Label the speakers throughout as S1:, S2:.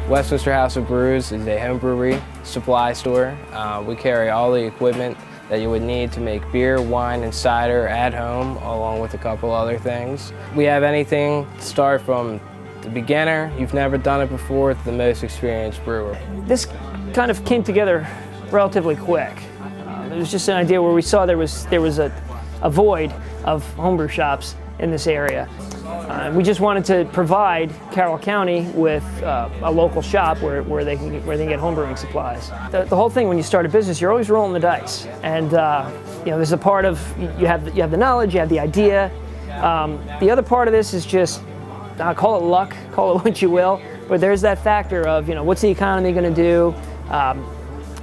S1: Westminster House of Brews is a home brewery supply store. We carry all the equipment that you would need to make beer, wine, and cider at home, along with a couple other things. We have anything to start from the beginner, you've never done it before, to the most experienced brewer.
S2: This kind of came together relatively quick. It was just an idea where we saw there was a void of homebrew shops in this area. We just wanted to provide Carroll County with a local shop where they can get homebrewing supplies. The whole thing, when you start a business, you're always rolling the dice, and there's a part of you have the knowledge, you have the idea. The other part of this is just call it luck, call it what you will, but there's that factor of what's the economy going to do.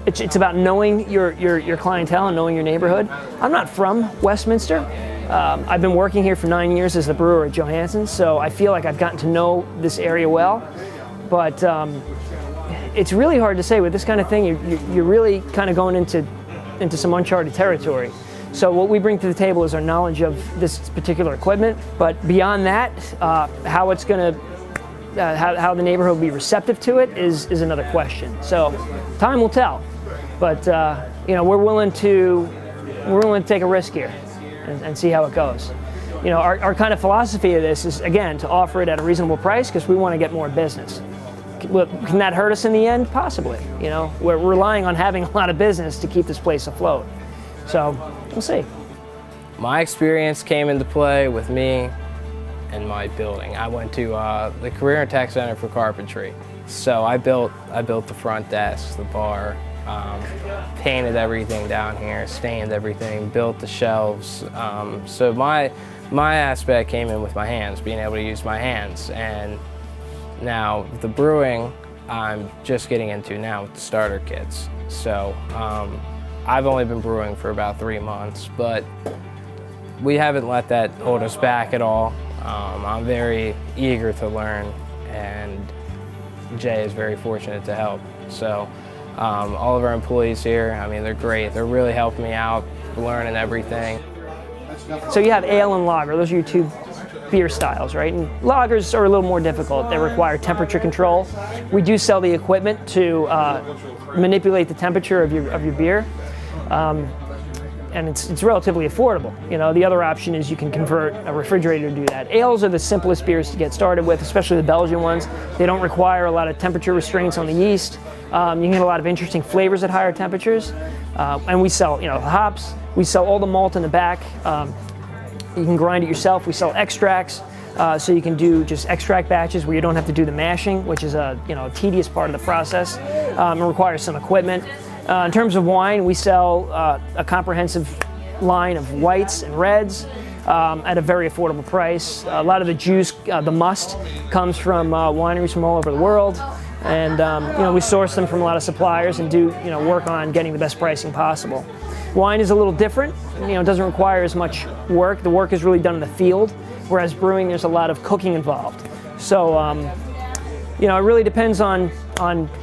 S2: It's about knowing your clientele and knowing your neighborhood. I'm not from Westminster. I've been working here for 9 years as the brewer at Johansson's, so I feel like I've gotten to know this area well. But it's really hard to say with this kind of thing. You're really kind of going into some uncharted territory. So what we bring to the table is our knowledge of this particular equipment. But beyond that, how it's going to how the neighborhood will be receptive to it is another question. So time will tell. But we're willing to take a risk here and see how it goes. Our kind of philosophy of this is, again, to offer it at a reasonable price because we want to get more business. Can that hurt us in the end? Possibly. We're relying on having a lot of business to keep this place afloat. So we'll see.
S1: My experience came into play with me and my building. I went to the Career and Tech Center for Carpentry. So I built the front desk, the bar, painted everything down here, stained everything, built the shelves. So my aspect came in with my hands, being able to use my hands. And now the brewing, I'm just getting into now with the starter kits. So I've only been brewing for about 3 months, but we haven't let that hold us back at all. I'm very eager to learn, and Jay is very fortunate to help. So all of our employees here, they're great. They're really helping me out, learning everything.
S2: So you have ale and lager. Those are your two beer styles, right? And lagers are a little more difficult. They require temperature control. We do sell the equipment to manipulate the temperature of your beer. And it's relatively affordable. The other option is you can convert a refrigerator to do that. Ales are the simplest beers to get started with, especially the Belgian ones. They don't require a lot of temperature restraints on the yeast. You can get a lot of interesting flavors at higher temperatures. And we sell, hops. We sell all the malt in the back. You can grind it yourself. We sell extracts, so you can do just extract batches where you don't have to do the mashing, which is a tedious part of the process. It requires some equipment. In terms of wine, we sell a comprehensive line of whites and reds at a very affordable price. A lot of the juice, the must, comes from wineries from all over the world. And we source them from a lot of suppliers and do work on getting the best pricing possible. Wine is a little different. It doesn't require as much work. The work is really done in the field, whereas brewing, there's a lot of cooking involved. So it really depends on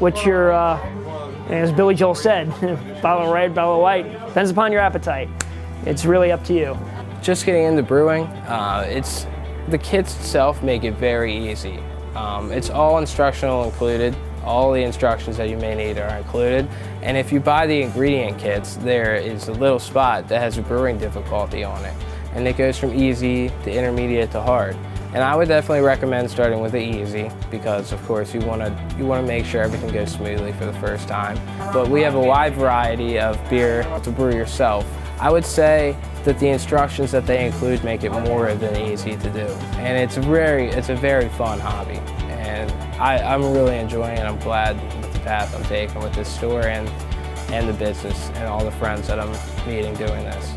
S2: what your as Billy Joel said, bottle of red, bottle of white, depends upon your appetite. It's really up to you.
S1: Just getting into brewing, the kits itself make it very easy. It's all instructional included. All the instructions that you may need are included. And if you buy the ingredient kits, there is a little spot that has a brewing difficulty on it. And it goes from easy to intermediate to hard. And I would definitely recommend starting with the easy because, of course, you want to make sure everything goes smoothly for the first time. But we have a wide variety of beer to brew yourself. I would say that the instructions that they include make it more than easy to do. And it's a very fun hobby. And I'm really enjoying it. I'm glad with the path I'm taking with this store and the business and all the friends that I'm meeting doing this.